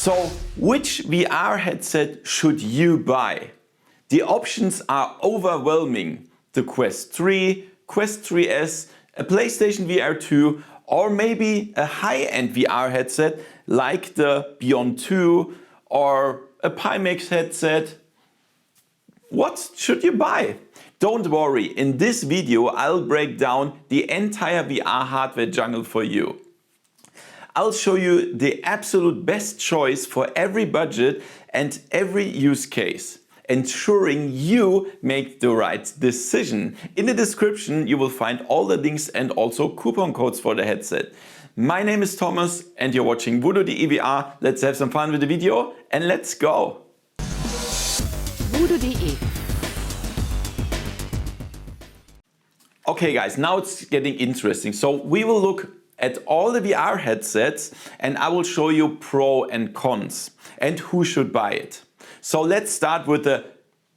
So, which VR headset should you buy? The options are overwhelming. The Quest 3, Quest 3S, a PlayStation VR 2, or maybe a high-end VR headset like the Beyond 2 or a Pimax headset. What should you buy? Don't worry, in this video I'll break down the entire VR hardware jungle for you. I'll show you the absolute best choice for every budget and every use case, ensuring you make the right decision. In the description you will find all the links and also coupon codes for the headset. My name is Thomas and you're watching VoodooDE VR. Let's have some fun with the video and let's go! VoodooDE. Okay guys, now it's getting interesting. So we will look at all the VR headsets and I will show you pro and cons and who should buy it. So let's start with the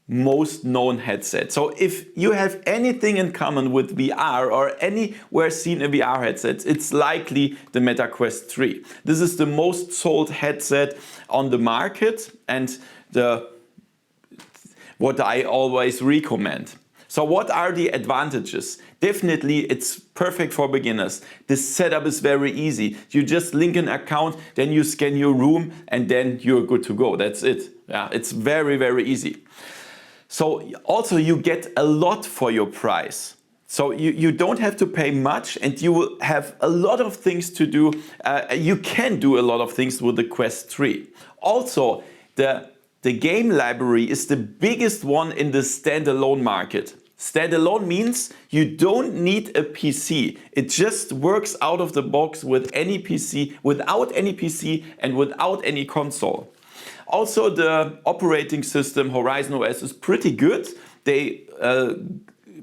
most known headset. So if you have anything in common with VR or anywhere seen a VR headset, it's likely the Meta Quest 3. This is the most sold headset on the market and what I always recommend. So what are the advantages? Definitely it's perfect for beginners. The setup is very easy. You just link an account, then you scan your room and then you're good to go. That's it. Yeah, it's very, very easy. So also you get a lot for your price. So you don't have to pay much and you will have a lot of things to do. You can do a lot of things with the Quest 3. Also, the game library is the biggest one in the standalone market. Standalone means you don't need a PC. It just works out of the box with any PC, without any PC and without any console. Also, the operating system Horizon OS is pretty good. They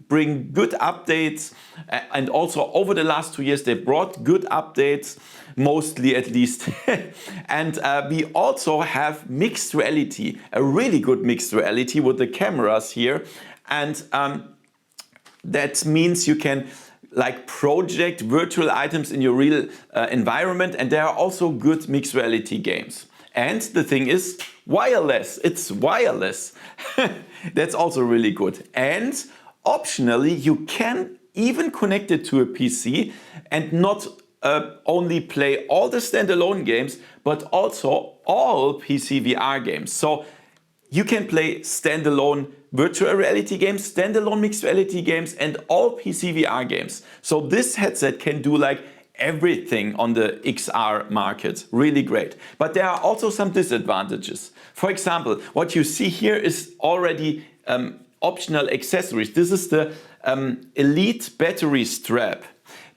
bring good updates and also over the last 2 years they brought good updates, mostly at least. And we also have mixed reality, a really good mixed reality with the cameras here. And that means you can like project virtual items in your real environment, and there are also good mixed reality games. And the thing is wireless, it's wireless. That's also really good. And optionally, you can even connect it to a PC and not only play all the standalone games, but also all PCVR games. So you can play standalone virtual reality games, standalone mixed reality games, and all PCVR games. So this headset can do like everything on the XR market. Really great. But there are also some disadvantages. For example, what you see here is already optional accessories. This is the Elite battery strap.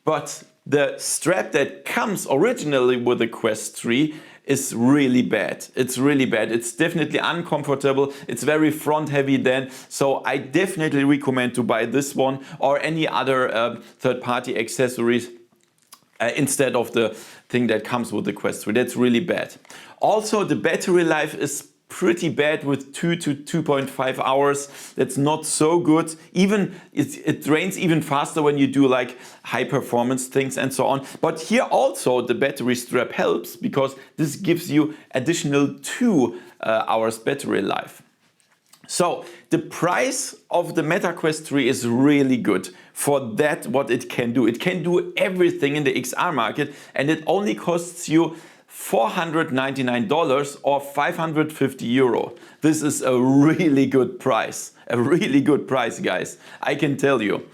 But the strap that comes originally with the Quest 3 is really bad. It's really bad. It's definitely uncomfortable. It's very front heavy then. So I definitely recommend to buy this one or any other third-party accessories instead of the thing that comes with the Quest 3. That's really bad. Also, the battery life is pretty bad with 2 to 2.5 hours. That's not so good. Even it drains even faster when you do like high performance things and so on. But here also the battery strap helps because this gives you additional 2 hours battery life. So the price of the Meta Quest 3 is really good for that what it can do. It can do everything in the XR market and it only costs you $499 or 550 euro. This is a really good price. A really good price, guys. I can tell you.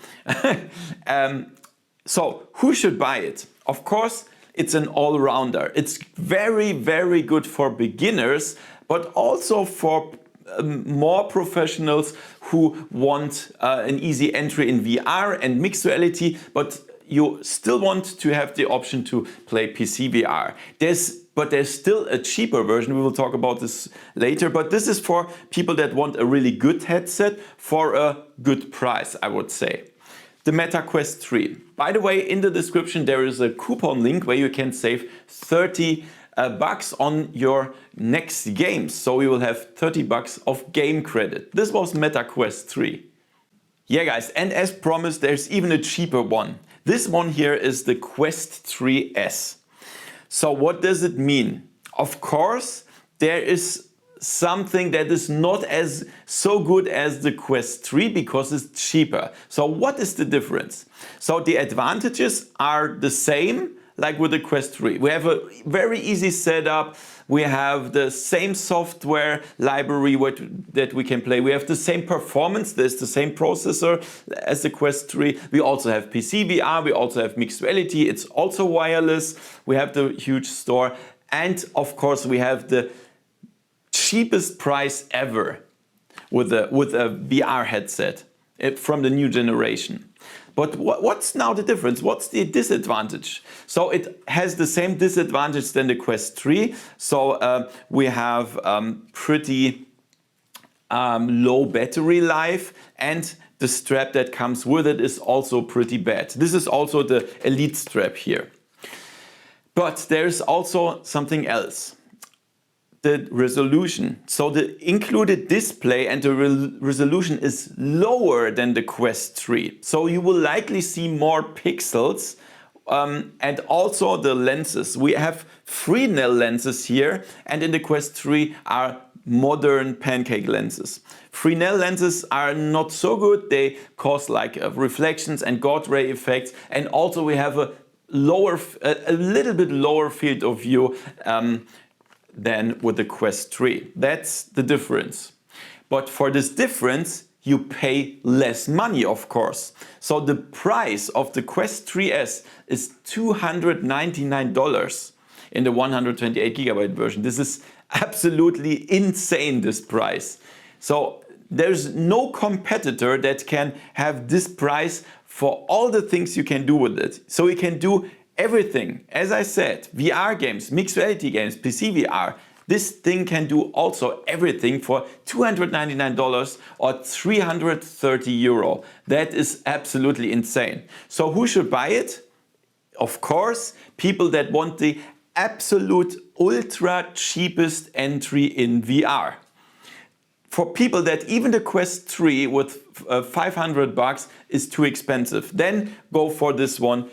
So who should buy it? Of course, it's an all-rounder. It's very, very good for beginners, but also for more professionals who want an easy entry in VR and mixed reality, but you still want to have the option to play PCVR. But there's still a cheaper version. We will talk about this later. But this is for people that want a really good headset for a good price, I would say. The Meta Quest 3. By the way, in the description there is a coupon link where you can save 30 bucks on your next games. So you will have 30 bucks of game credit. This was Meta Quest 3. Yeah guys, and as promised there's even a cheaper one. This one here is the Quest 3S. So what does it mean? Of course, there is something that is not as so good as the Quest 3 because it's cheaper. So what is the difference? So the advantages are the same like with the Quest 3. We have a very easy setup. We have the same software library that we can play. We have the same performance. There's the same processor as the Quest 3. We also have PCVR. We also have mixed reality. It's also wireless. We have the huge store. And of course, we have the cheapest price ever with a VR headset from the new generation. But what's now the difference? What's the disadvantage? So it has the same disadvantage than the Quest 3. So we have pretty low battery life, and the strap that comes with it is also pretty bad. This is also the Elite strap here. But there's also something else. The resolution. So the included display and the resolution is lower than the Quest 3. So you will likely see more pixels, and also the lenses. We have Fresnel lenses here, and in the Quest 3 are modern pancake lenses. Fresnel lenses are not so good. They cause like reflections and God ray effects, and also we have a little bit lower field of view than with the Quest 3. That's the difference. But for this difference, you pay less money, of course. So the price of the Quest 3S is $299 in the 128GB version. This is absolutely insane, this price. So there's no competitor that can have this price for all the things you can do with it. So you can do everything, as I said, VR games, mixed reality games, PCVR. This thing can do also everything for $299 or 330 euro. That is absolutely insane. So who should buy it? Of course, people that want the absolute ultra cheapest entry in VR. For people that even the Quest 3 with $500 is too expensive, then go for this one.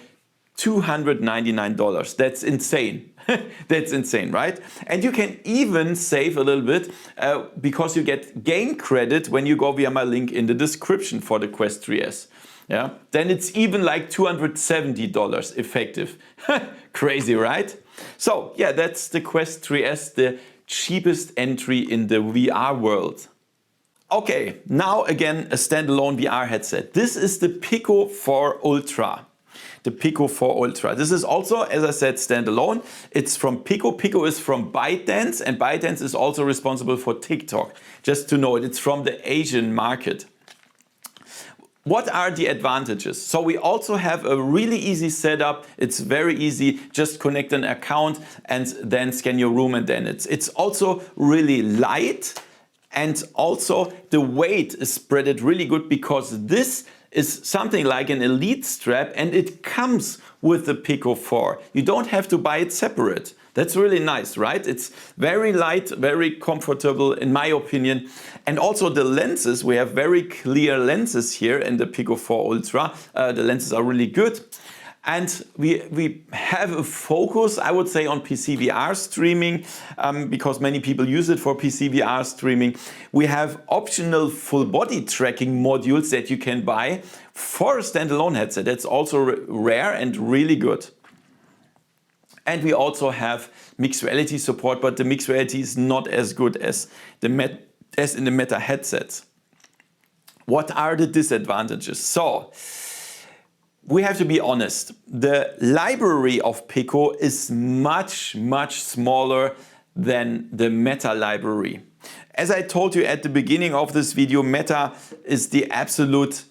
$299. That's insane. That's insane, right? And you can even save a little bit because you get game credit when you go via my link in the description for the Quest 3S. Yeah, then it's even like $270 effective. Crazy, right? So yeah, that's the Quest 3S, the cheapest entry in the VR world. Okay, now again a standalone VR headset. This is the Pico 4 Ultra. The Pico 4 Ultra. This is also, as I said, standalone. It's from Pico. Pico is from ByteDance, and ByteDance is also responsible for TikTok. Just to know it, it's from the Asian market. What are the advantages? So we also have a really easy setup. It's very easy. Just connect an account and then scan your room, and then it's also really light, and also the weight is spreaded really good because this is something like an Elite strap, and it comes with the Pico 4. You don't have to buy it separate. That's really nice, right? It's very light, very comfortable in my opinion. And also the lenses, we have very clear lenses here in the Pico 4 Ultra. The lenses are really good. And we have a focus, I would say, on PCVR streaming because many people use it for PCVR streaming. We have optional full body tracking modules that you can buy for a standalone headset. That's also rare and really good. And we also have mixed reality support, but the mixed reality is not as good as in the Meta headsets. What are the disadvantages? So, we have to be honest, the library of Pico is much smaller than the Meta library. As I told you at the beginning of this video, Meta is the absolute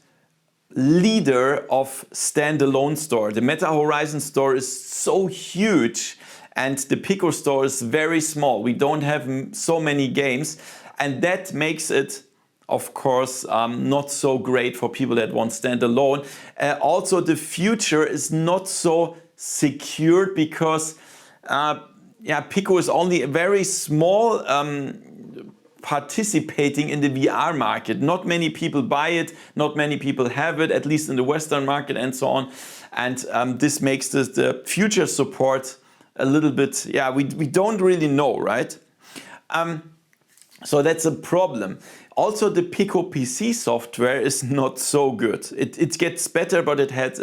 leader of standalone store. The Meta Horizon store is so huge and the Pico store is very small. We don't have so many games, and that makes it, of course, not so great for people that want standalone. Also, the future is not so secured because Pico is only a very small participating in the VR market. Not many people buy it, not many people have it, at least in the Western market and so on. And this makes the future support a little bit, yeah, we don't really know, right? So that's a problem. Also, the Pico PC software is not so good. It gets better, but it has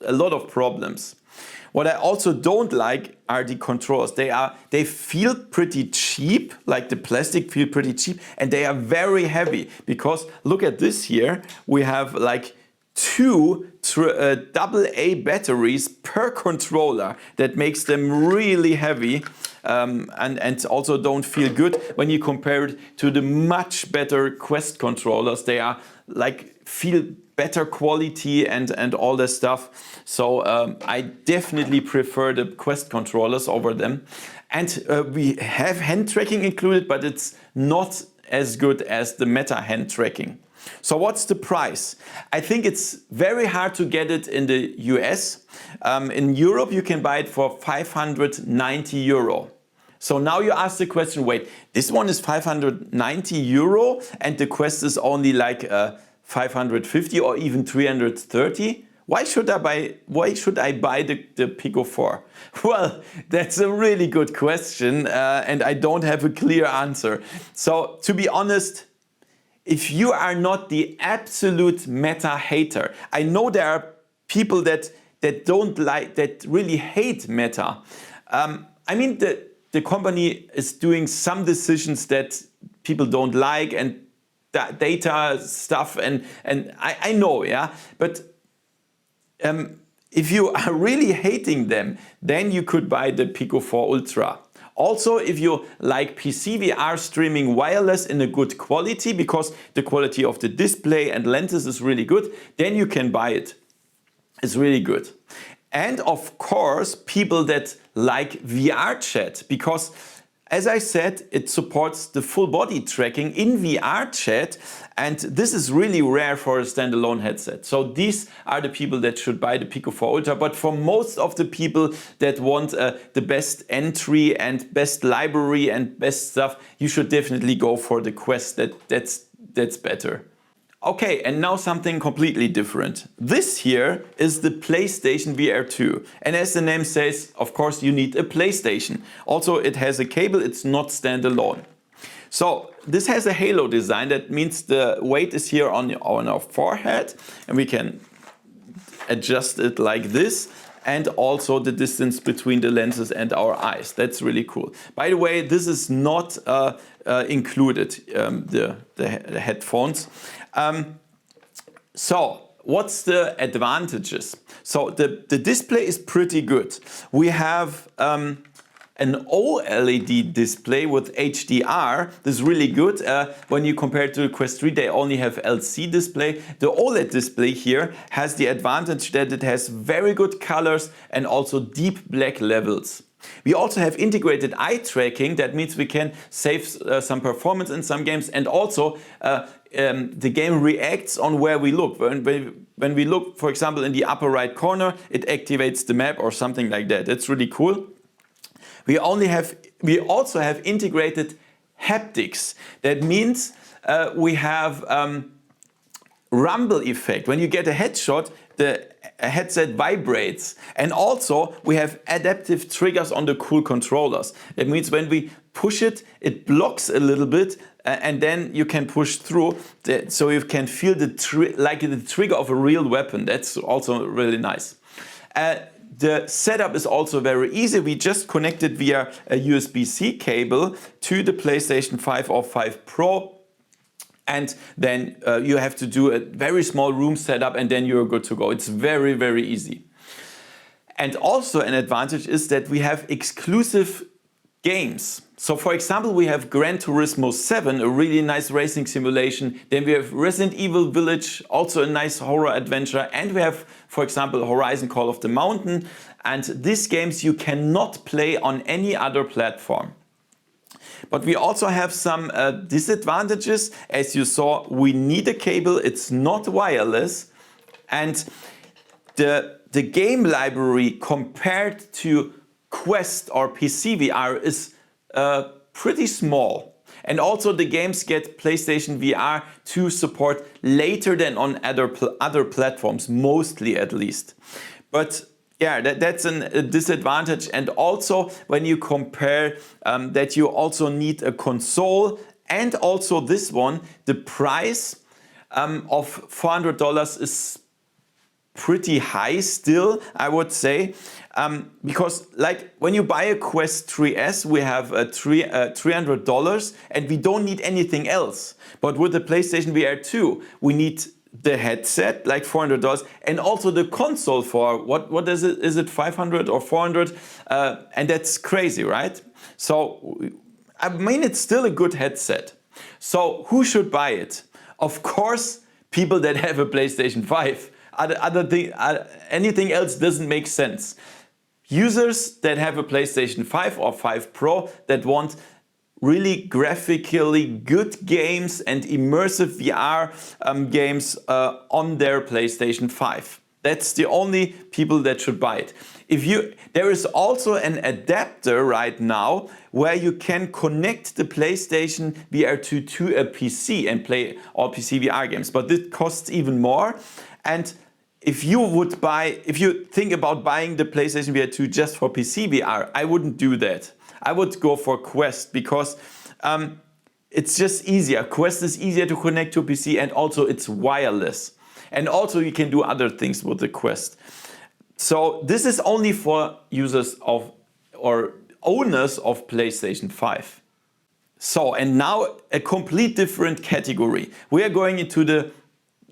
a lot of problems. What I also don't like are the controllers. They feel pretty cheap, like the plastic feel pretty cheap, and they are very heavy because look at this here. We have like 2 AA batteries per controller that makes them really heavy. And also don't feel good when you compare it to the much better Quest controllers. They are like feel better quality and all this stuff. So I definitely prefer the Quest controllers over them. And we have hand tracking included, but it's not as good as the Meta hand tracking. So what's the price? I think it's very hard to get it in the US. In Europe, you can buy it for 590 euro. So now you ask the question, wait, this one is 590 euro and the Quest is only like 550 or even 330? Why should I buy the Pico 4? Well, that's a really good question and I don't have a clear answer. So to be honest, if you are not the absolute Meta hater, I know there are people that don't like, that really hate Meta. I mean, the company is doing some decisions that people don't like and data stuff, and I know, yeah. But if you are really hating them, then you could buy the Pico 4 Ultra. Also, if you like PCVR streaming wireless in a good quality, because the quality of the display and lenses is really good, then you can buy it. It's really good. And of course, people that like VR chat, because as I said, it supports the full body tracking in VR chat, and this is really rare for a standalone headset. So these are the people that should buy the Pico 4 Ultra, but for most of the people that want the best entry and best library and best stuff, you should definitely go for the Quest. That's better. Okay, and now something completely different. This here is the PlayStation VR 2. And as the name says, of course, you need a PlayStation. Also, it has a cable, it's not standalone. So this has a halo design. That means the weight is here on our forehead, and we can adjust it like this. And also the distance between the lenses and our eyes. That's really cool. By the way, this is not included, the headphones. So what's the advantages? So the display is pretty good. We have an OLED display with HDR. This is really good. When you compare it to the Quest 3, they only have LC display. The OLED display here has the advantage that it has very good colors and also deep black levels. We also have integrated eye tracking. That means we can save some performance in some games, and also the game reacts on where we look. When we look, for example, in the upper right corner, it activates the map or something like that. That's really cool. We also have integrated haptics. That means we have rumble effect. When you get a headshot, the headset vibrates. And also we have adaptive triggers on the cool controllers. That means when we push it, it blocks a little bit and then you can push through. So you can feel like the trigger of a real weapon. That's also really nice. The setup is also very easy. We just connected via a USB-C cable to the PlayStation 5 or 5 Pro. And then you have to do a very small room setup and then you're good to go. It's very, very easy. And also an advantage is that we have exclusive games. So for example, we have Gran Turismo 7, a really nice racing simulation. Then we have Resident Evil Village, also a nice horror adventure. And we have, for example, Horizon Call of the Mountain. And these games you cannot play on any other platform. But we also have some disadvantages. As you saw, we need a cable. It's not wireless. And the game library compared to Quest or PCVR is pretty small. And also the games get PlayStation VR to support later than on other platforms, mostly at least. But yeah, that's a disadvantage. And also when you compare that you also need a console, and also this one, the price of $400 is pretty high still, I would say, because like when you buy a Quest 3S, we have $300 and we don't need anything else. But with the PlayStation VR 2, we need the headset, like $400, and also the console for what is it? Is it 500 or 400? And that's crazy, right? So I mean, it's still a good headset. So who should buy it? Of course, people that have a PlayStation 5. Anything else doesn't make sense. Users that have a PlayStation 5 or 5 Pro that want really graphically good games and immersive VR games on their PlayStation 5. That's the only people that should buy it. There is also an adapter right now where you can connect the PlayStation VR 2 to a PC and play all PCVR games, but this costs even more. And if you think about buying the PlayStation VR 2 just for PCVR, I wouldn't do that. I would go for Quest because it's just easier. Quest is easier to connect to a PC, and also it's wireless. And also you can do other things with the Quest. So this is only for users of or owners of PlayStation 5. So, and now a complete different category. We are going into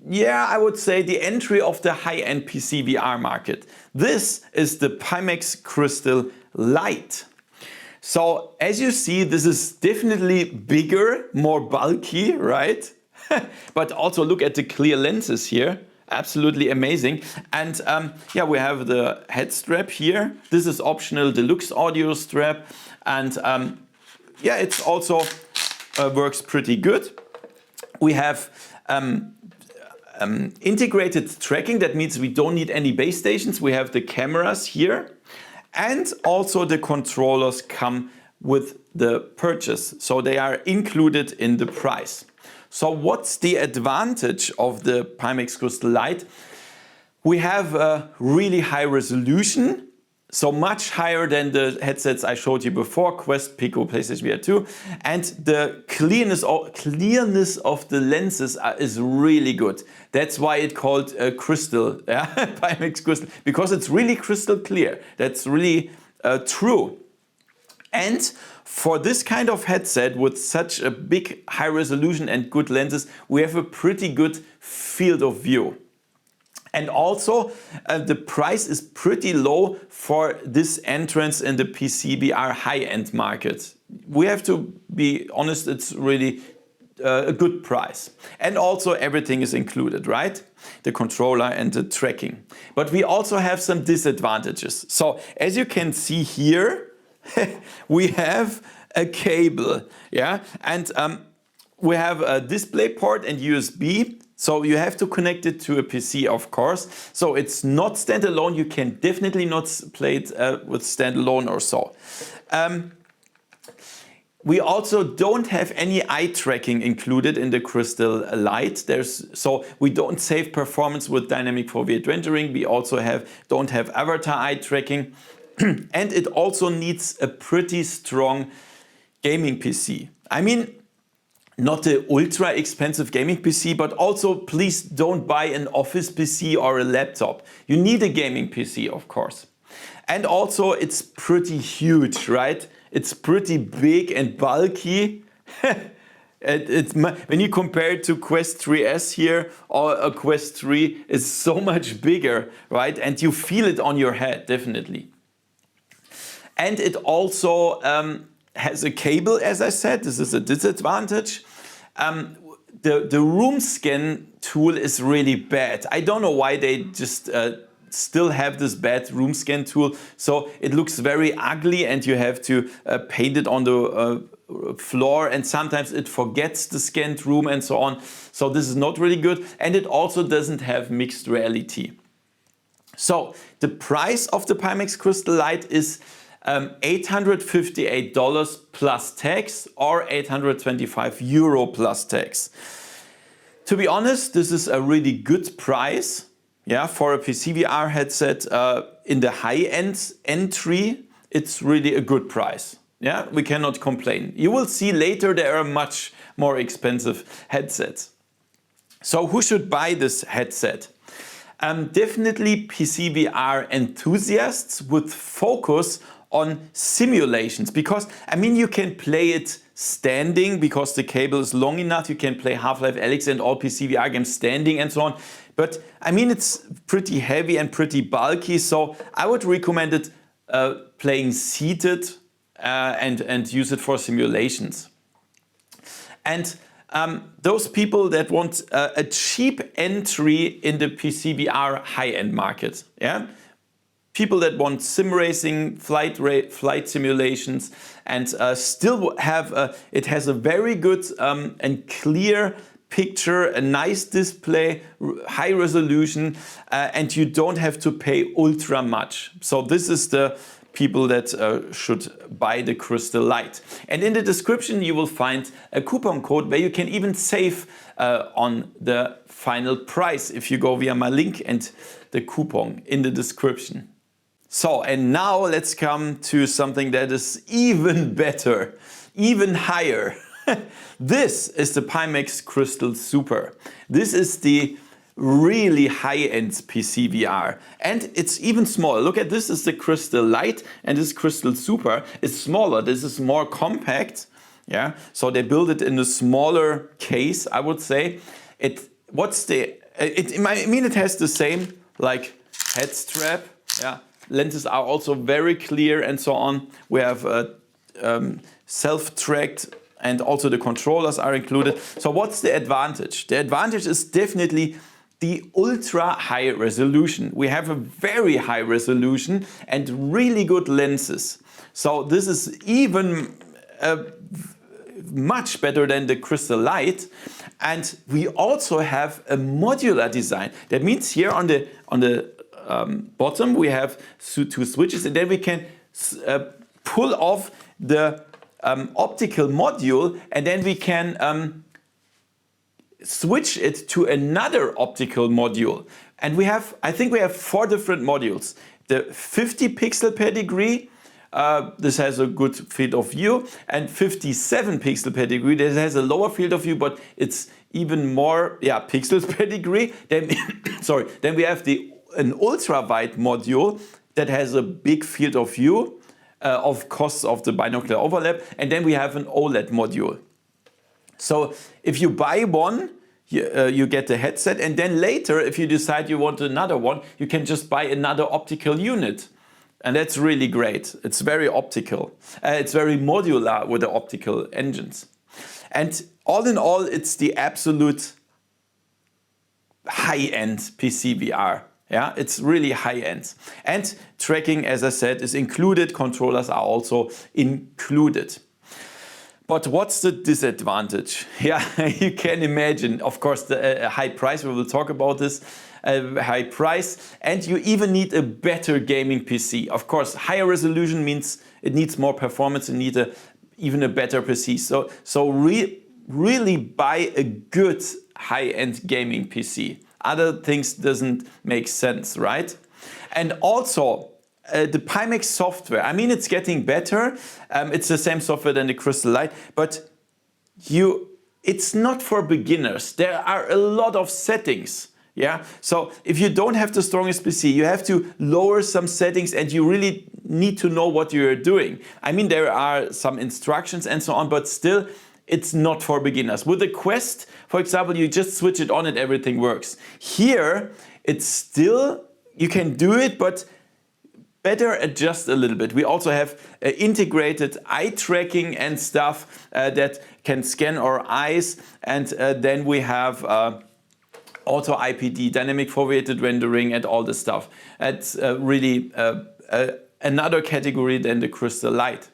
I would say the entry of the high-end PC VR market. This is the Pimax Crystal Light. So as you see, this is definitely bigger, more bulky, right? But also look at the clear lenses here. Absolutely amazing. And we have the head strap here. This is optional deluxe audio strap. And it's also works pretty good. We have integrated tracking. That means we don't need any base stations. We have the cameras here. And also the controllers come with the purchase. So they are included in the price. So what's the advantage of the Pimax Crystal Light? We have a really high resolution, so much higher than the headsets I showed you before, Quest, Pico, PlayStation VR 2. And the clearness of the lenses is really good. That's why it's called crystal, Pimax Crystal, because it's really crystal clear. That's really true. And for this kind of headset with such a big high resolution and good lenses, we have a pretty good field of view. And also the price is pretty low for this entrance in the PCVR high-end market. We have to be honest, it's really a good price. And also everything is included, right? The controller and the tracking. But we also have some disadvantages. So as you can see here, we have a cable, and we have a display port and USB. So you have to connect it to a PC, of course. So it's not standalone. You can definitely not play it with standalone or so. We also don't have any eye tracking included in the Crystal Light. So we don't save performance with dynamic foveated rendering. We also don't have avatar eye tracking. And it also needs a pretty strong gaming PC. I mean, not the ultra expensive gaming PC, but also please don't buy an office PC or a laptop. You need a gaming PC, of course. And also it's pretty huge, right? It's pretty big and bulky. When you compare it to Quest 3S here or a Quest 3, it's so much bigger, right? And you feel it on your head, definitely. And it also has a cable, as I said. This is a disadvantage. The room scan tool is really bad. I don't know why they just still have this bad room scan tool. So it looks very ugly and you have to paint it on the floor, and sometimes it forgets the scanned room and so on. So this is not really good. And it also doesn't have mixed reality. So the price of the Pimax Crystal Light is $858 plus tax or €825 plus tax. To be honest, this is a really good price Yeah, for a PCVR headset in the high-end entry, it's really a good price. Yeah, we cannot complain. You will see later there are much more expensive headsets. So who should buy this headset? Definitely PCVR enthusiasts with focus on simulations, because I mean you can play it standing because the cable is long enough. You can play Half-Life Alyx and all PCVR games standing and so on. But I mean it's pretty heavy and pretty bulky, so I would recommend it playing seated and use it for simulations. And those people that want a cheap entry in the PCVR high-end market, yeah, people that want sim racing, flight simulations, and still have it has a very good and clear picture, a nice display, high resolution, and you don't have to pay ultra much. So this is the people that should buy the Crystal Light. And in the description you will find a coupon code where you can even save on the final price if you go via my link and the coupon in the description. So, and now let's come to something that is even better, even higher. This is the Pimax Crystal Super. This is the really high-end PCVR, and it's even smaller. Look at this, is the Crystal Light, and this Crystal Super is smaller. This is more compact. Yeah, so they build it in a smaller case, I would say. It has the same like head strap. Yeah, lenses are also very clear and so on. We have self-tracked, and also the controllers are included. So what's the advantage? The advantage is definitely the ultra high resolution. We have a very high resolution and really good lenses. So this is even much better than the Crystal Light. And we also have a modular design. That means here on the bottom we have two switches, and then we can pull off the optical module, and then we can switch it to another optical module. And we have, I think we have 4 different modules. The 50 pixel per degree, this has a good field of view, and 57 pixel per degree, this has a lower field of view, but it's even more pixels per degree. Then, sorry, then we have an ultra wide module that has a big field of view, of course of the binocular overlap, and then we have an OLED module. So if you buy one, you get the headset, and then later if you decide you want another one, you can just buy another optical unit. And that's really great. It's very optical. It's very modular with the optical engines. And all in all, it's the absolute high-end PCVR. Yeah, it's really high-end. And tracking, as I said, is included. Controllers are also included. But what's the disadvantage? Yeah, you can imagine, of course, the high price. We will talk about this. High price, and you even need a better gaming PC. Of course, higher resolution means it needs more performance and need even a better PC. So really buy a good high-end gaming PC. Other things doesn't make sense, right? And also, the Pimax software, I mean, it's getting better. It's the same software than the Crystal Light, but it's not for beginners. There are a lot of settings. Yeah, so if you don't have the strongest PC, you have to lower some settings, and you really need to know what you're doing. I mean, there are some instructions and so on, but still, it's not for beginners. With the Quest, for example, you just switch it on and everything works. Here, it's still, you can do it, but better adjust a little bit. We also have integrated eye tracking and stuff that can scan our eyes, and then we have auto IPD, dynamic foveated rendering, and all this stuff. It's really another category than the Crystal Light.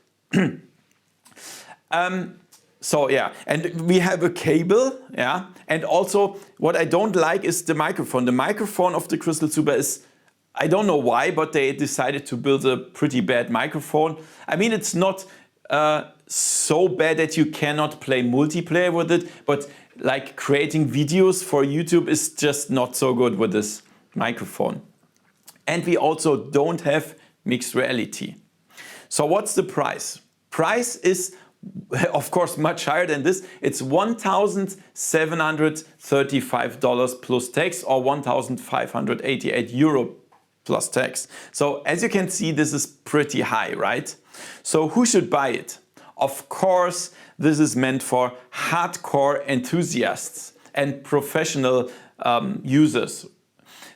So yeah, and we have a cable, yeah, and also what I don't like is the microphone. The microphone of the Crystal Super is, I don't know why, but they decided to build a pretty bad microphone. I mean, it's not so bad that you cannot play multiplayer with it, but like creating videos for YouTube is just not so good with this microphone. And we also don't have mixed reality. So what's the price? Price is of course much higher than this. It's $1,735 plus tax, or €1,588 plus tax. So as you can see, this is pretty high, right? So who should buy it? Of course, this is meant for hardcore enthusiasts and professional users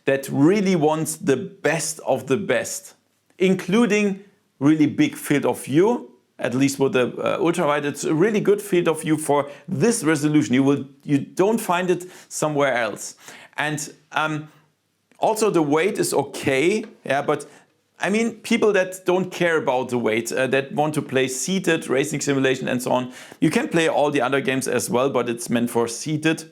that really want the best of the best, including really big field of view. At least with the ultrawide, it's a really good field of view for this resolution. You don't find it somewhere else. And also the weight is okay, yeah, but I mean, people that don't care about the weight, that want to play seated, racing simulation and so on, you can play all the other games as well, but it's meant for seated,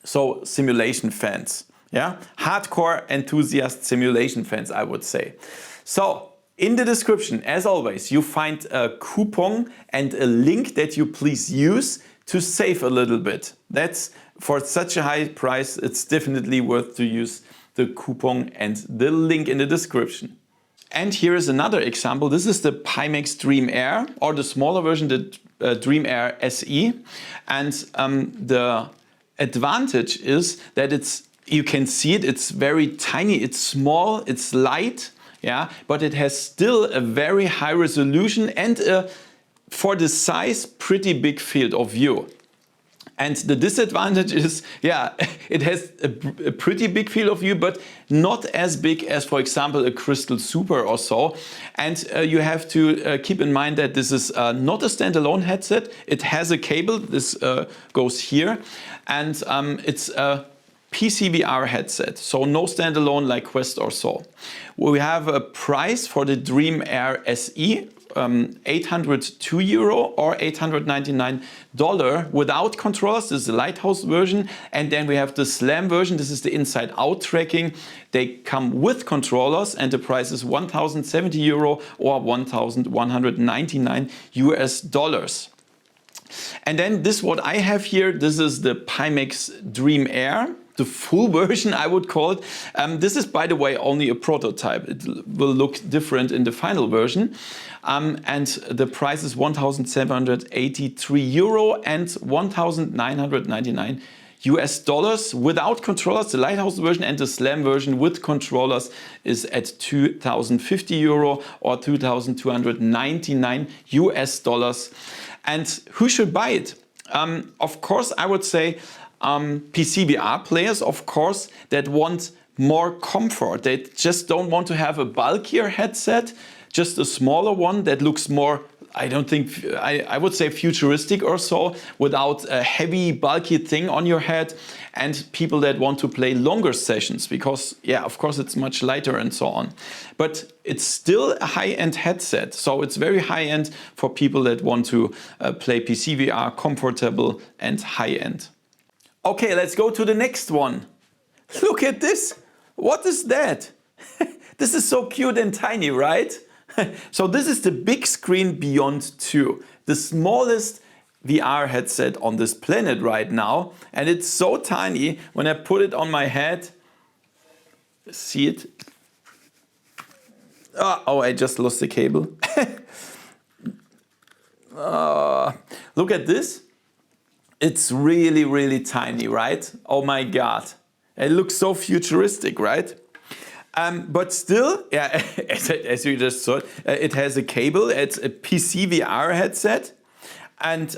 so simulation fans, yeah? Hardcore enthusiast simulation fans, I would say. So, in the description, as always, you find a coupon and a link that you please use to save a little bit. That's, for such a high price, it's definitely worth to use the coupon and the link in the description. And here is another example. This is the Pimax Dream Air, or the smaller version, the Dream Air SE. And the advantage is that you can see it, it's very tiny, it's small, it's light. Yeah, but it has still a very high resolution and for the size, pretty big field of view. And the disadvantage is, yeah, it has a pretty big field of view, but not as big as, for example, a Crystal Super or so. And you have to keep in mind that this is not a standalone headset. It has a cable, this goes here, and it's a PCVR headset, so no standalone like Quest or so. We have a price for the Dream Air SE, €802 or $899 without controllers. This is the Lighthouse version. And then we have the Slam version. This is the inside-out tracking. They come with controllers and the price is €1,070 or $1,199. And then this, what I have here, this is the Pimax Dream Air, the full version I would call it. This is, by the way, only a prototype. It will look different in the final version. And the price is €1,783 and $1,999 without controllers. The Lighthouse version and the Slam version with controllers is at €2,050 or $2,299. And who should buy it? Of course, I would say PCVR players, of course, that want more comfort. They just don't want to have a bulkier headset, just a smaller one that looks more, I would say futuristic or so, without a heavy, bulky thing on your head. And people that want to play longer sessions because, yeah, of course, it's much lighter and so on. But it's still a high-end headset. So it's very high-end for people that want to play PCVR, comfortable and high-end. Okay, let's go to the next one. Look at this. What is that? This is so cute and tiny, right? So this is the Bigscreen Beyond 2, the smallest VR headset on this planet right now. And it's so tiny, when I put it on my head, see it? Oh, I just lost the cable. Look at this. It's really, really tiny, right? Oh my God. It looks so futuristic, right? But still, yeah, as you just saw, it has a cable. It's a PCVR headset. And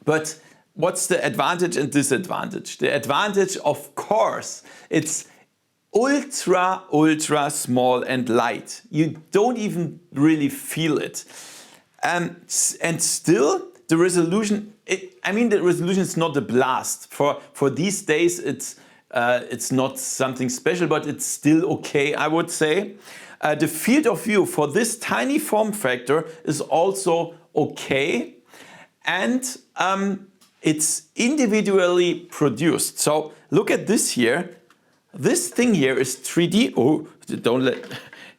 but what's the advantage and disadvantage? The advantage, of course, it's ultra, ultra small and light. You don't even really feel it. And still, the resolution, the resolution is not a blast. For these days, it's not something special, but it's still okay, I would say. The field of view for this tiny form factor is also okay. And it's individually produced. So look at this here. This thing here is 3D,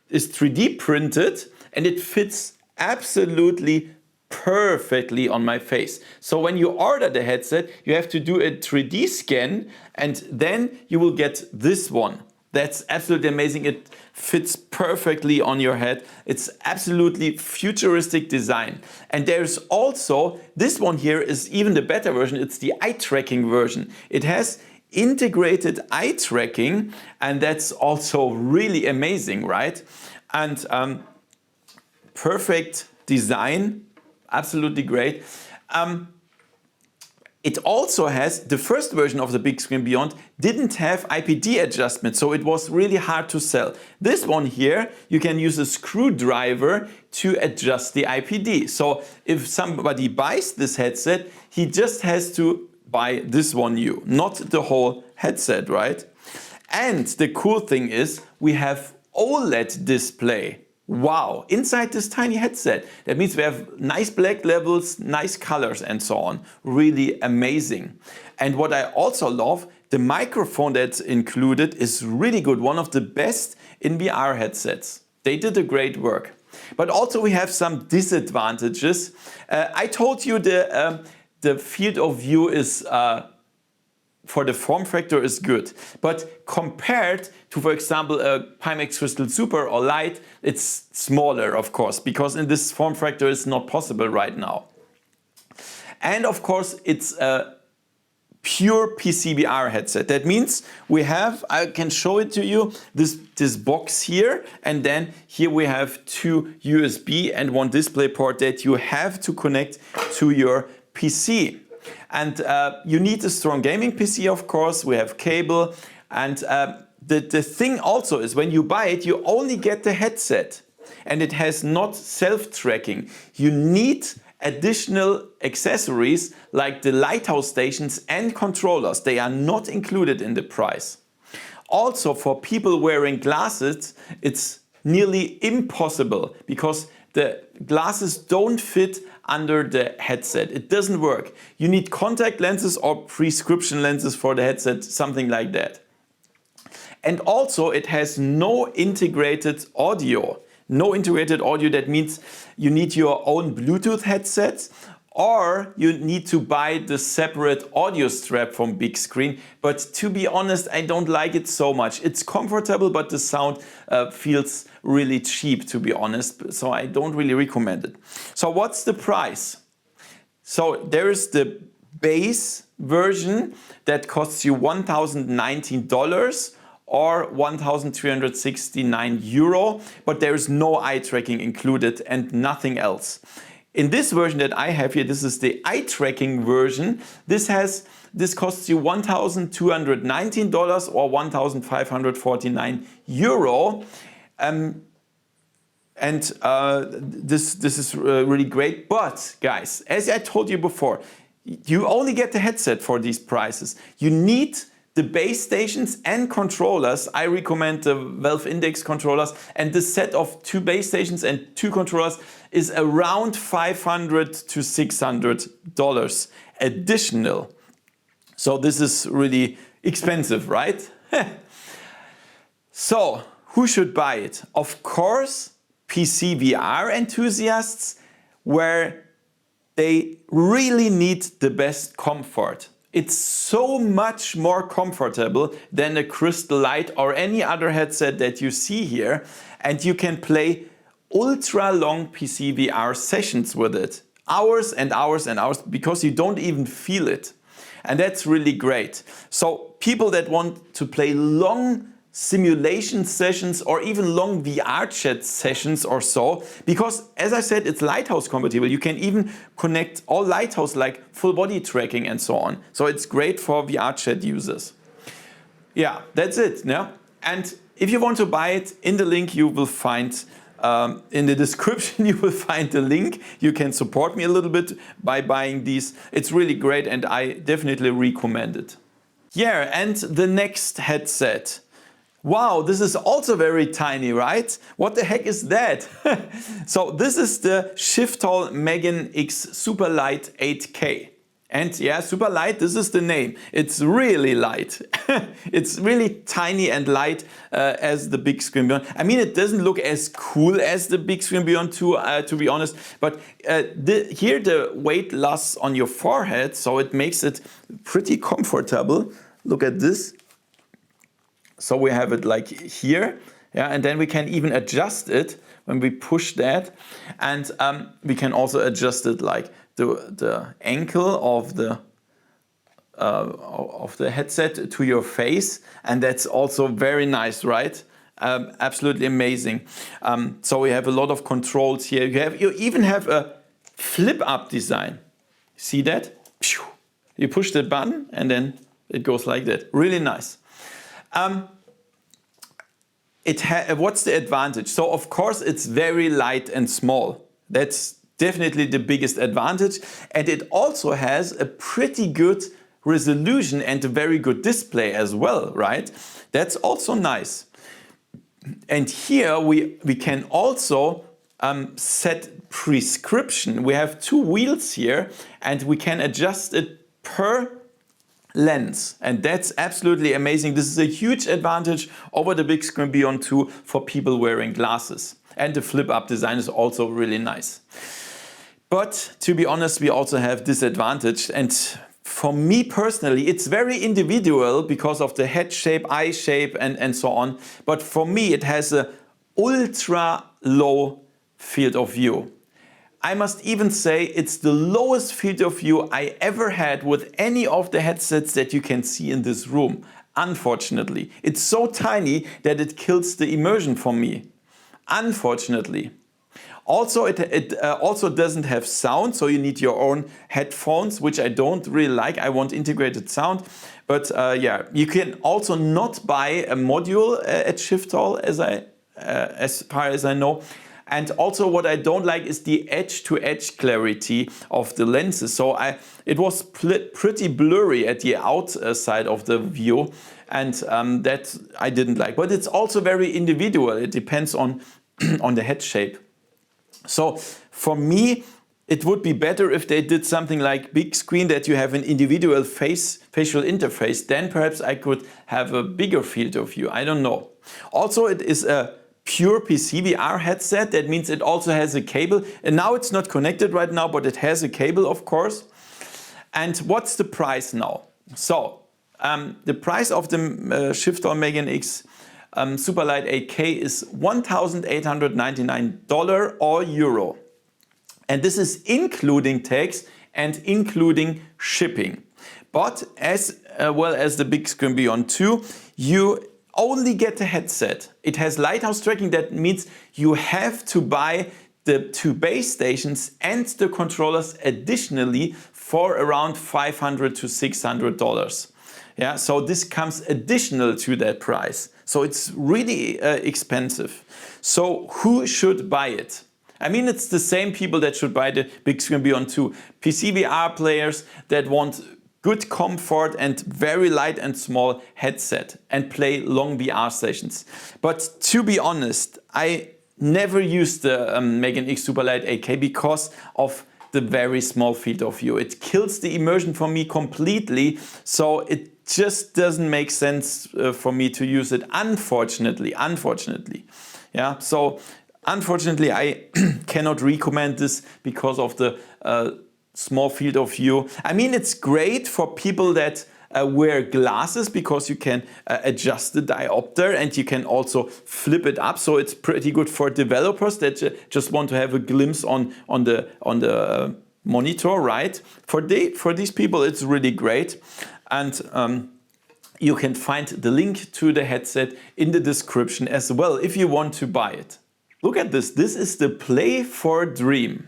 is 3D printed, and it fits absolutely perfectly on my face. So when you order the headset, you have to do a 3D scan and then you will get this one. That's absolutely amazing. It fits perfectly on your head. It's absolutely futuristic design. And there's also, this one here is even the better version. It's the eye tracking version. It has integrated eye tracking, and that's also really amazing, right? And perfect design, absolutely great. It also has, the first version of the Bigscreen Beyond didn't have IPD adjustment, so it was really hard to sell. This one here, you can use a screwdriver to adjust the IPD. So if somebody buys this headset, he just has to buy this one new, not the whole headset, right? And the cool thing is we have OLED display. Wow, inside this tiny headset. That means we have nice black levels, nice colors and so on. Really amazing. And what I also love, the microphone that's included is really good. One of the best in VR headsets. They did a great work. But also we have some disadvantages. I told you the field of view is for the form factor is good, but compared to, for example, a Pimax Crystal Super or Lite, it's smaller, of course, because in this form factor it's not possible right now. And of course, it's a pure PCVR headset. That means we have, I can show it to you, this box here, and then here we have two USB and one display port that you have to connect to your PC. And you need a strong gaming PC, of course. We have cable. And the thing also is when you buy it, you only get the headset. And it has not self-tracking. You need additional accessories like the lighthouse stations and controllers. They are not included in the price. Also, for people wearing glasses, it's nearly impossible because the glasses don't fit under the headset. It doesn't work. You need contact lenses or prescription lenses for the headset, something like that. And also it has no integrated audio. No integrated audio, that means you need your own Bluetooth headsets or you need to buy the separate audio strap from Bigscreen. But to be honest, I don't like it so much. It's comfortable, but the sound feels really cheap, to be honest. So I don't really recommend it. So what's the price? So there is the base version that costs you $1,019 or 1,369 euro, but there is no eye tracking included and nothing else. In this version that I have here, this is the eye tracking version. This costs you $1,219 or 1,549 euro. This is really great. But guys, as I told you before, you only get the headset for these prices. You need the base stations and controllers. I recommend the Valve Index controllers, and the set of 2 base stations and 2 controllers is around $500 to $600 additional. So this is really expensive, right? So who should buy it? Of course, PCVR enthusiasts, where they really need the best comfort. It's so much more comfortable than a Crystal Light or any other headset that you see here, and you can play ultra long PCVR sessions with it. Hours and hours and hours, because you don't even feel it. And that's really great. So people that want to play long simulation sessions or even long VR chat sessions or so, because as I said, it's Lighthouse compatible. You can even connect all Lighthouse like full body tracking and so on. So it's great for VR chat users. Yeah, that's it. Yeah? And if you want to buy it, in the link you will find, in the description you will find the link. You can support me a little bit by buying these. It's really great and I definitely recommend it. Yeah, and the next headset. Wow, this is also very tiny, right? What the heck is that? So this is the Shiftall MeganeX Superlight 8K. And yeah, Superlight, this is the name. It's really light. It's really tiny and light as the Bigscreen Beyond. I mean, it doesn't look as cool as the Bigscreen Beyond 2, to be honest. But here the weight loss on your forehead, so it makes it pretty comfortable. Look at this. So we have it like here. Yeah, and then we can even adjust it when we push that. And we can also adjust it like the ankle of the headset to your face, and that's also very nice, right? Absolutely amazing. So we have a lot of controls here. You even have a flip-up design. See that? You push the button and then it goes like that. Really nice. What's the advantage? So of course it's very light and small. That's definitely the biggest advantage, and it also has a pretty good resolution and a very good display as well, right? That's also nice. And here we can also set prescription. We have 2 wheels here and we can adjust it per lens, and that's absolutely amazing. This is a huge advantage over the Bigscreen Beyond 2 for people wearing glasses. And the flip-up design is also really nice. But to be honest, we also have disadvantage, and for me personally, it's very individual because of the head shape, eye shape, and so on. But for me, it has a ultra low field of view. I must even say it's the lowest field of view I ever had with any of the headsets that you can see in this room. Unfortunately, it's so tiny that it kills the immersion for me. Unfortunately. Also, it also doesn't have sound, so you need your own headphones, which I don't really like. I want integrated sound. But yeah, you can also not buy a module at Shiftall, as far as I know. And also what I don't like is the edge-to-edge clarity of the lenses. So it was pretty blurry at the outside of the view, and that I didn't like. But it's also very individual. It depends on the head shape. So for me, it would be better if they did something like Bigscreen, that you have an individual facial interface. Then perhaps I could have a bigger field of view. I don't know. Also, it is a pure PCVR headset. That means it also has a cable. And now it's not connected right now, but it has a cable, of course. And what's the price now? So the price of the Shiftall MeganeX Superlight 8K is $1,899 or euro. And this is including tax and including shipping. But as well as the Bigscreen Beyond 2, you only get the headset. It has lighthouse tracking. That means you have to buy the 2 base stations and the controllers additionally for around $500 to $600. Yeah, so this comes additional to that price. So it's really expensive. So who should buy it? I mean, it's the same people that should buy the Bigscreen Beyond 2. PCVR players that want good comfort and very light and small headset and play long VR sessions. But to be honest, I never used the MeganeX Superlight 8K because of the very small field of view. It kills the immersion for me completely, so it just doesn't make sense for me to use it, unfortunately. Yeah, so unfortunately I cannot recommend this because of the small field of view. I mean, it's great for people that wear glasses because you can adjust the diopter and you can also flip it up. So it's pretty good for developers that just want to have a glimpse on the monitor, right? For these people, it's really great. And you can find the link to the headset in the description as well if you want to buy it. Look at this. This is the Play for Dream.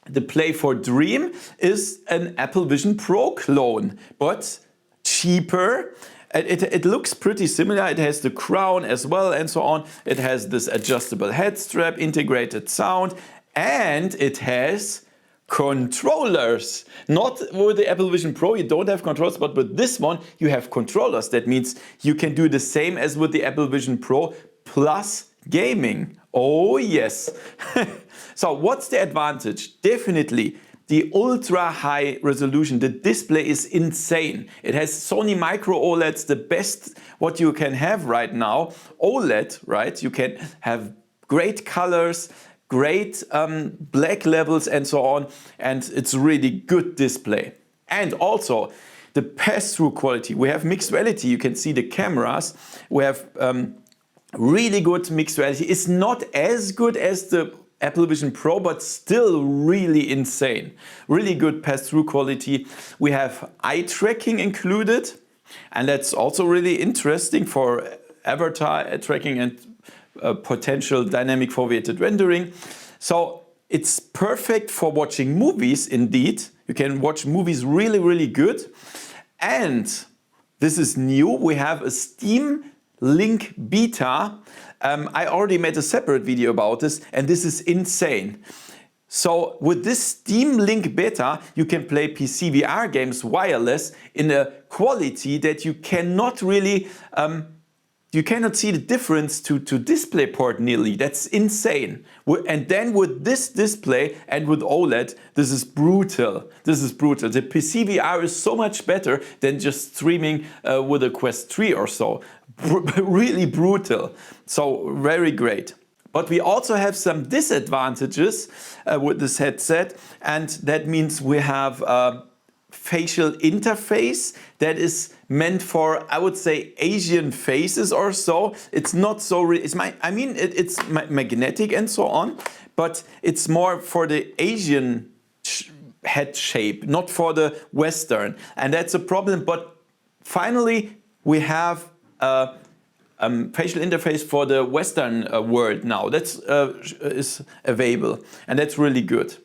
The Play for Dream is an Apple Vision Pro clone, but cheaper. It looks pretty similar. It has the crown as well and so on. It has this adjustable head strap, integrated sound, and it has controllers. Not with the Apple Vision Pro, you don't have controllers, but with this one you have controllers. That means you can do the same as with the Apple Vision Pro plus gaming. Oh yes. So what's the advantage? Definitely the ultra high resolution. The display is insane. It has Sony micro OLEDs, the best what you can have right now. OLED, right? You can have great colors, great black levels and so on, and it's really good display. And also the pass-through quality. We have mixed reality. You can see the cameras. We have really good mixed reality. It's not as good as the Apple Vision Pro, but still really insane. Really good pass-through quality. We have eye tracking included, and that's also really interesting for avatar tracking and potential dynamic foveated rendering. So it's perfect for watching movies indeed. You can watch movies really, really good. And this is new. We have a Steam Link Beta. I already made a separate video about this, and this is insane. So with this Steam Link Beta, you can play PCVR games wireless in a quality that you cannot really, you cannot see the difference to DisplayPort nearly. That's insane. And then with this display and with OLED, this is brutal. This is brutal. The PCVR is so much better than just streaming with a Quest 3 or so. Really brutal. So very great. But we also have some disadvantages with this headset, and that means we have a facial interface that is meant for, I would say, Asian faces or so. It's not so, it's magnetic and so on, but it's more for the Asian head shape, not for the Western, and that's a problem. But finally, we have a facial interface for the Western world now. That's is available, and that's really good.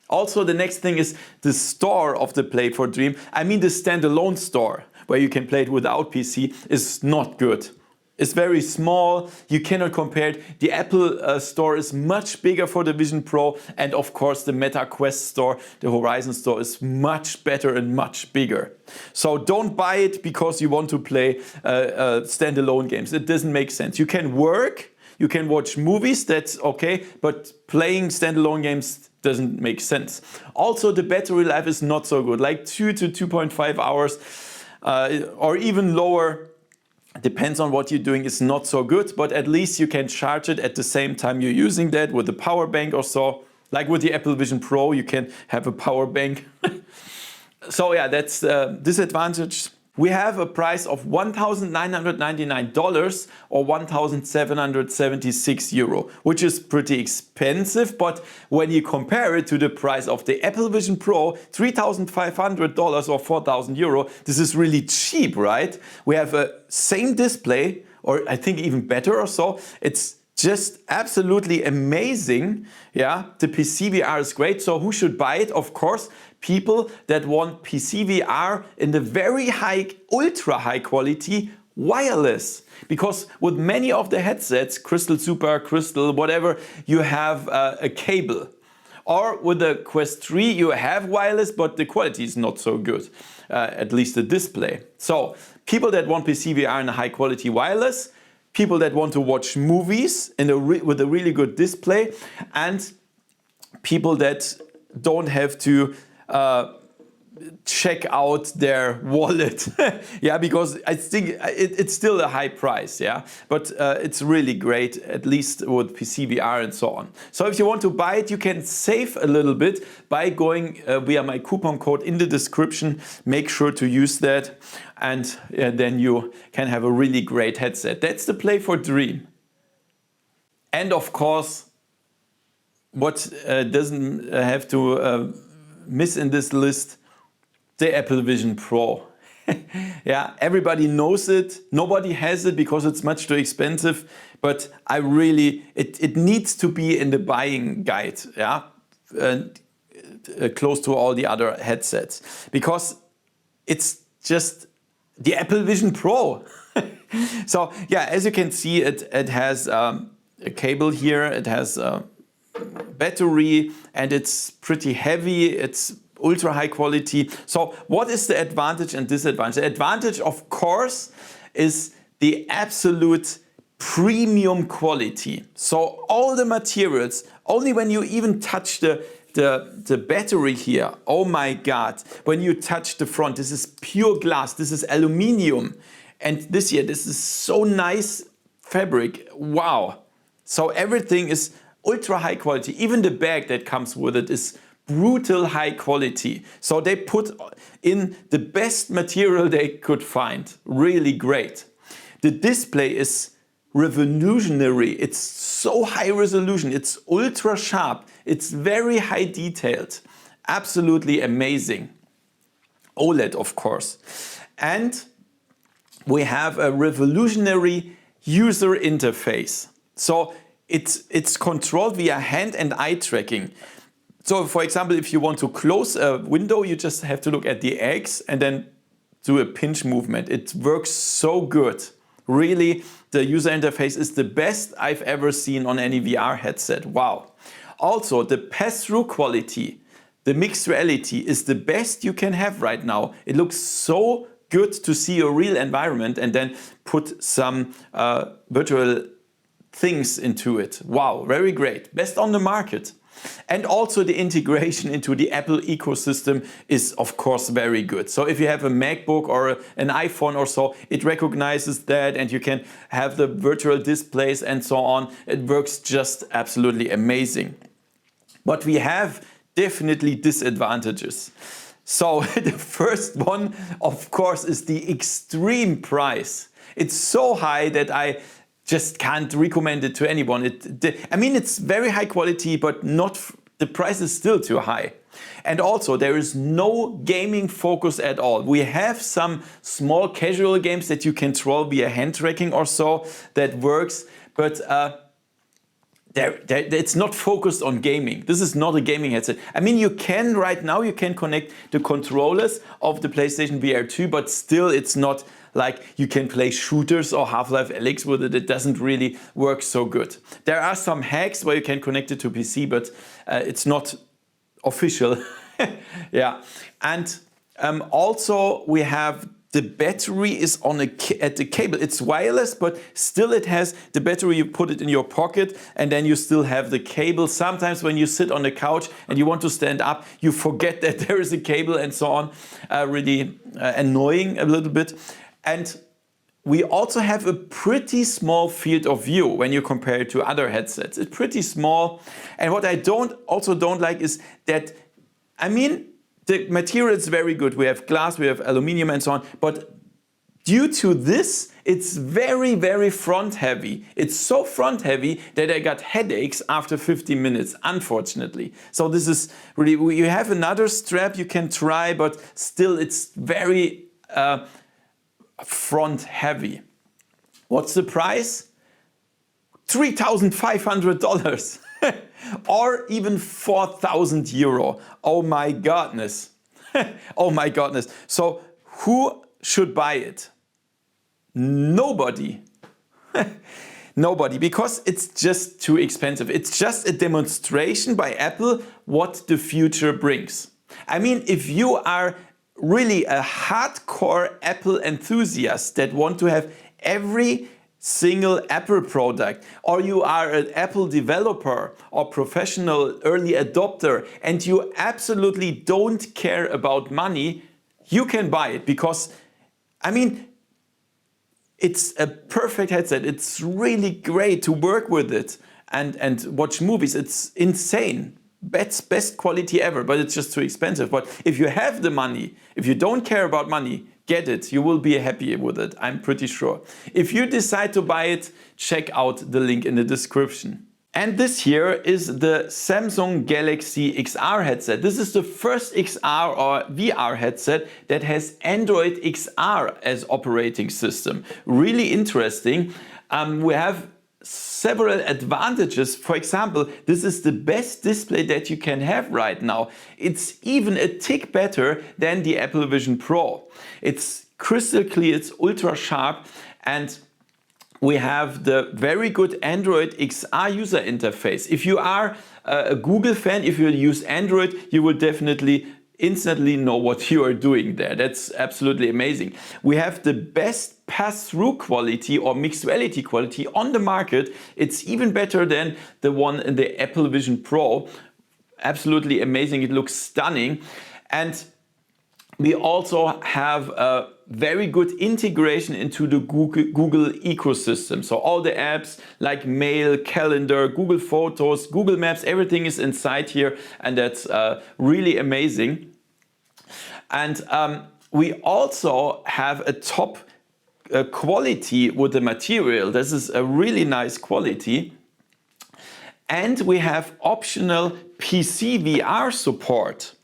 Also, the next thing is the store of the Play for Dream. I mean, the standalone store where you can play it without PC is not good. It's very small, you cannot compare it. The Apple store is much bigger for the Vision Pro, and of course the Meta Quest store, the Horizon store, is much better and much bigger. So don't buy it because you want to play standalone games. It doesn't make sense. You can work, you can watch movies, that's okay, but playing standalone games doesn't make sense. Also, the battery life is not so good, like 2 to 2.5 hours or even lower. Depends on what you're doing, it's not so good, but at least you can charge it at the same time you're using that with a power bank or so. Like with the Apple Vision Pro, you can have a power bank. So yeah, that's the disadvantage. We have a price of $1,999 or €1,776, which is pretty expensive, but when you compare it to the price of the Apple Vision Pro, $3,500 or €4,000, this is really cheap, right? We have a same display, or I think even better or so. It's just absolutely amazing. Yeah, the PCVR is great. So who should buy it? Of course, people that want PCVR in the very high, ultra high quality wireless. Because with many of the headsets, Crystal Super, Crystal, whatever, you have a cable. Or with the Quest 3, you have wireless, but the quality is not so good, at least the display. So people that want PCVR in a high quality wireless, people that want to watch movies with a really good display, and people that don't have to check out their wallet. Yeah, because I think it's still a high price, yeah, but it's really great, at least with PCVR and so on. So if you want to buy it, you can save a little bit by going via my coupon code in the description. Make sure to use that, and then you can have a really great headset. That's the Play for Dream. And of course, what doesn't have to miss in this list, the Apple Vision Pro. Yeah, everybody knows it. Nobody has it because it's much too expensive. But I really, it needs to be in the buying guide. Yeah, close to all the other headsets, because it's just the Apple Vision Pro. So yeah, as you can see, it has a cable here. It has battery, and it's pretty heavy. It's ultra high quality. So what is the advantage and disadvantage? The advantage, of course, is the absolute premium quality. So all the materials, only when you even touch the the battery here, oh my God, when you touch the front, this is pure glass, this is aluminium. And this here, this is so nice fabric, wow. So everything is ultra high quality. Even the bag that comes with it is brutal high quality. So they put in the best material they could find, really great. The display is revolutionary. It's so high resolution. It's ultra sharp. It's very high detailed. Absolutely amazing. OLED, of course. And we have a revolutionary user interface. So it's controlled via hand and eye tracking. So for example, if you want to close a window, you just have to look at the X and then do a pinch movement. It works so good. Really, the user interface is the best I've ever seen on any VR headset. Wow. Also, the pass-through quality, the mixed reality is the best you can have right now. It looks so good to see a real environment and then put some virtual things into it. Wow, very great. Best on the market. And also the integration into the Apple ecosystem is of course very good. So if you have a MacBook or an iPhone or so, it recognizes that and you can have the virtual displays and so on. It works just absolutely amazing. But we have definitely disadvantages. So the first one, of course, is the extreme price. It's so high that I just can't recommend it to anyone. I mean, it's very high quality, but the price is still too high. And also, there is no gaming focus at all. We have some small casual games that you can control via hand tracking or so that works, but it's not focused on gaming. This is not a gaming headset. I mean, right now you can connect the controllers of the PlayStation VR 2, but still it's not like you can play shooters or Half-Life Alyx with it. It doesn't really work so good. There are some hacks where you can connect it to PC, but it's not official. Yeah, and also we have the battery is at the cable. It's wireless, but still it has the battery. You put it in your pocket and then you still have the cable. Sometimes when you sit on the couch and you want to stand up, you forget that there is a cable and so on. Really annoying a little bit. And we also have a pretty small field of view when you compare it to other headsets. It's pretty small. And what I also don't like is that, I mean, the material is very good. We have glass, we have aluminum and so on. But due to this, it's very, very front heavy. It's so front heavy that I got headaches after 15 minutes, unfortunately. So this is really, you have another strap you can try, but still it's very front heavy. What's the price? $3,500 or even 4,000 euro. Oh my godness. Oh my godness. So who should buy it? Nobody. Nobody, because it's just too expensive. It's just a demonstration by Apple what the future brings. I mean, if you are really a hardcore Apple enthusiast that want to have every single Apple product, or you are an Apple developer or professional early adopter and you absolutely don't care about money, you can buy it because, I mean, it's a perfect headset. It's really great to work with it and watch movies. It's insane. Best quality ever, but it's just too expensive. But if you have the money, if you don't care about money, get it. You will be happy with it, I'm pretty sure. If you decide to buy it, check out the link in the description. And this here is the Samsung Galaxy XR headset. This is the first XR or VR headset that has Android XR as operating system. Really interesting. We have several advantages. For example, this is the best display that you can have right now. It's even a tick better than the Apple Vision Pro. It's crystal clear, it's ultra sharp, and we have the very good Android XR user interface. If you are a Google fan, if you use Android, you will definitely instantly know what you are doing there. That's absolutely amazing. We have the best pass-through quality or mixed reality quality on the market. It's even better than the one in the Apple Vision Pro. absolutely amazing. It looks stunning. And we also have a very good integration into the Google ecosystem. So all the apps like Mail, Calendar, Google Photos, Google Maps, everything is inside here, and that's really amazing. And we also have a top quality with the material. This is a really nice quality. And we have optional PCVR support.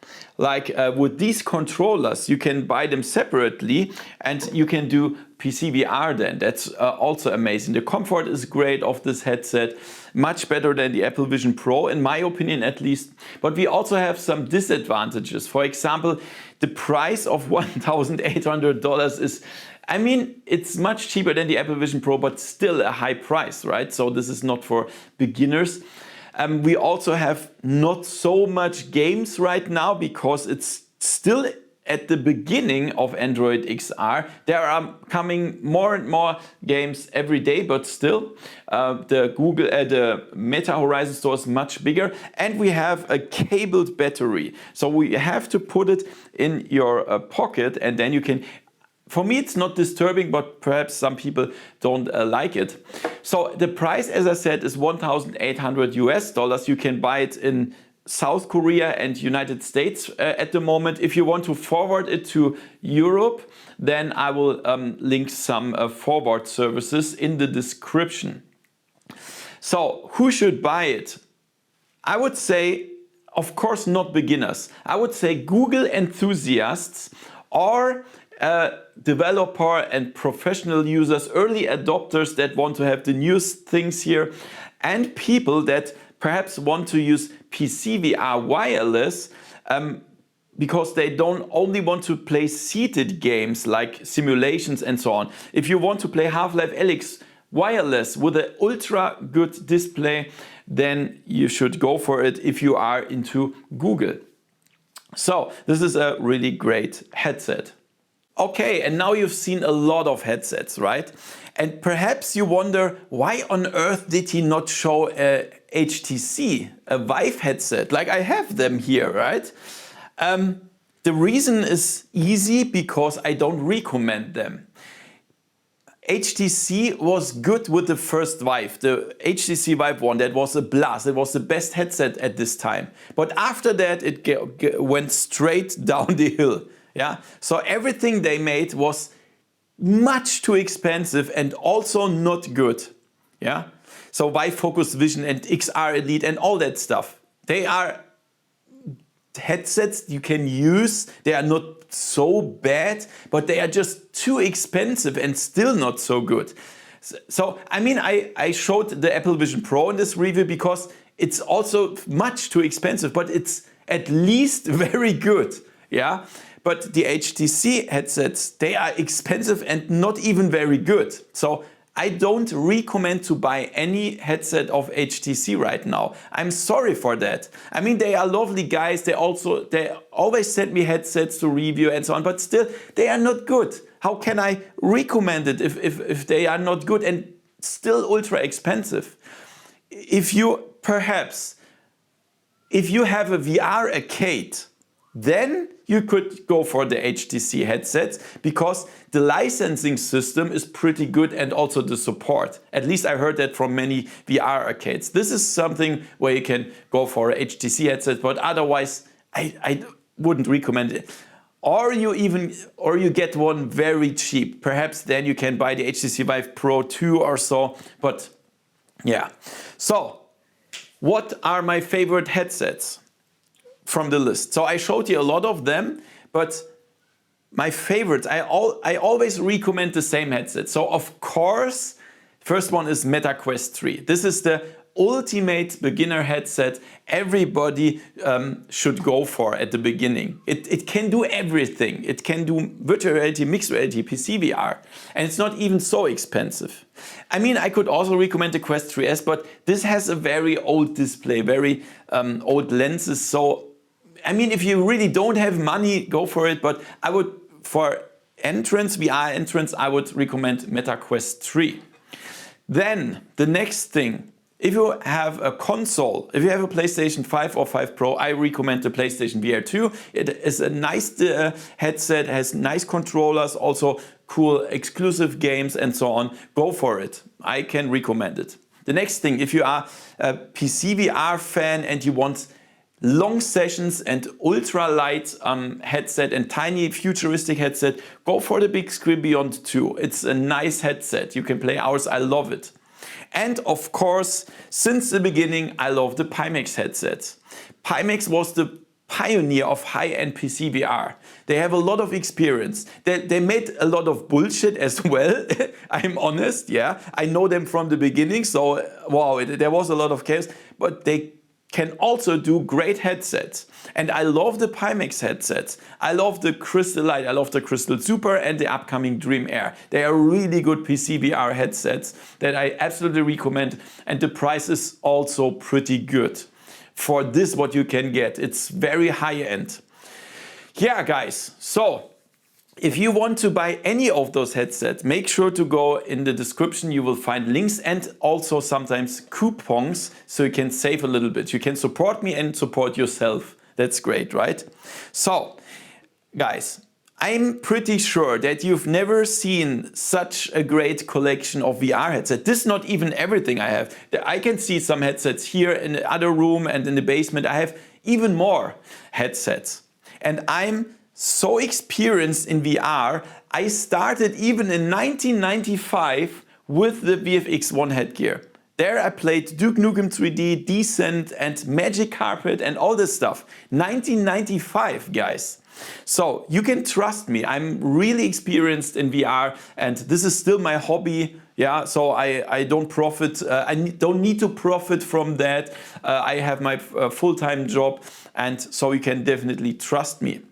Like with these controllers, you can buy them separately and you can do PCVR then. That's also amazing. The comfort is great of this headset, much better than the Apple Vision Pro, in my opinion at least. But we also have some disadvantages. For example, the price of $1,800 is, I mean, it's much cheaper than the Apple Vision Pro, but still a high price, right? So this is not for beginners. We also have not so much games right now because it's still at the beginning of Android XR. There are coming more and more games every day, but still the Meta Horizon store is much bigger, and we have a cabled battery. So we have to put it in your pocket, and then you can. For me, it's not disturbing, but perhaps some people don't like it. So the price, as I said, is $1,800 US. You can buy it in South Korea and United States at the moment. If you want to forward it to Europe, then I will link some forward services in the description. So who should buy it? I would say, of course, not beginners. I would say Google enthusiasts or developer and professional users, early adopters that want to have the newest things here, and people that perhaps want to use PCVR wireless because they don't only want to play seated games like simulations and so on. If you want to play Half-Life Alyx wireless with an ultra good display, then you should go for it if you are into Google. So this is a really great headset. Okay, and now you've seen a lot of headsets, right? And perhaps you wonder, why on earth did he not show a HTC, a Vive headset? Like I have them here, right? The reason is easy, because I don't recommend them. HTC was good with the first Vive, the HTC Vive 1, that was a blast. It was the best headset at this time. But after that, it went straight down the hill. Yeah, so everything they made was much too expensive and also not good. Yeah, so Vive Focus Vision and XR Elite and all that stuff. They are headsets you can use. They are not so bad, but they are just too expensive and still not so good. So I mean, I showed the Apple Vision Pro in this review because it's also much too expensive, but it's at least very good. Yeah. But the HTC headsets, they are expensive and not even very good. So I don't recommend to buy any headset of HTC right now. I'm sorry for that. I mean, they are lovely guys. They always send me headsets to review and so on, but still they are not good. How can I recommend it if they are not good and still ultra expensive? If you have a VR arcade, then you could go for the HTC headsets, because the licensing system is pretty good and also the support. At least I heard that from many VR arcades. This is something where you can go for a HTC headset, but otherwise I wouldn't recommend it. Or you get one very cheap. Perhaps then you can buy the HTC Vive Pro 2 or so. But yeah. So what are my favorite headsets from the list? So I showed you a lot of them, but my favorites, I always recommend the same headset. So of course, first one is Meta Quest 3. This is the ultimate beginner headset everybody should go for at the beginning. It can do everything. It can do virtual reality, mixed reality, PCVR, and it's not even so expensive. I mean, I could also recommend the Quest 3S, but this has a very old display, very old lenses. So I mean, if you really don't have money, go for it. But I would, for VR entrance, I would recommend Meta Quest 3. Then the next thing, If you have a console, if you have a PlayStation 5 or 5 Pro, I recommend the PlayStation VR 2. It is a nice headset, has nice controllers, also cool exclusive games and so on. Go for it. I can recommend it. The next thing, if you are a PCVR fan and you want long sessions and ultra light headset and tiny futuristic headset, go for the Bigscreen Beyond 2. It's a nice headset. You can play hours. I love it. And of course, since the beginning, I love the Pimax headsets. Pimax was the pioneer of high-end PCVR. They have a lot of experience. They made a lot of bullshit as well. I'm honest, yeah. I know them from the beginning, so wow, there was a lot of chaos, but they can also do great headsets. And I love the Pimax headsets. I love the Crystal Light, I love the Crystal Super and the upcoming Dream Air. They are really good PCVR headsets that I absolutely recommend. And the price is also pretty good. For this, what you can get, it's very high end. Yeah, guys, so if you want to buy any of those headsets, make sure to go in the description. You will find links and also sometimes coupons so you can save a little bit. You can support me and support yourself. That's great, right? So, guys, I'm pretty sure that you've never seen such a great collection of VR headsets. This is not even everything I have. I can see some headsets here in the other room and in the basement. I have even more headsets. And I'm so experienced in VR, I started even in 1995 with the VFX1 headgear. There I played Duke Nukem 3D, Descent and Magic Carpet and all this stuff. 1995, guys. So you can trust me, I'm really experienced in VR and this is still my hobby. Yeah, so I don't profit, I don't need to profit from that. I have my full-time job and so you can definitely trust me.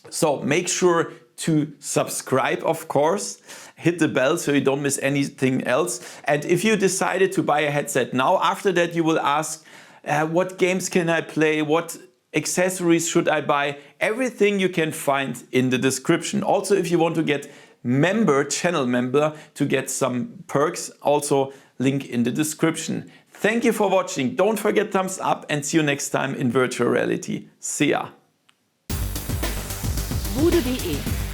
So make sure to subscribe, of course, hit the bell so you don't miss anything else. And if you decided to buy a headset now, after that you will ask, what games can I play? What accessories should I buy? Everything you can find in the description. Also, if you want to get channel member to get some perks, also link in the description. Thank you for watching. Don't forget thumbs up and see you next time in virtual reality. See ya. VoodooDE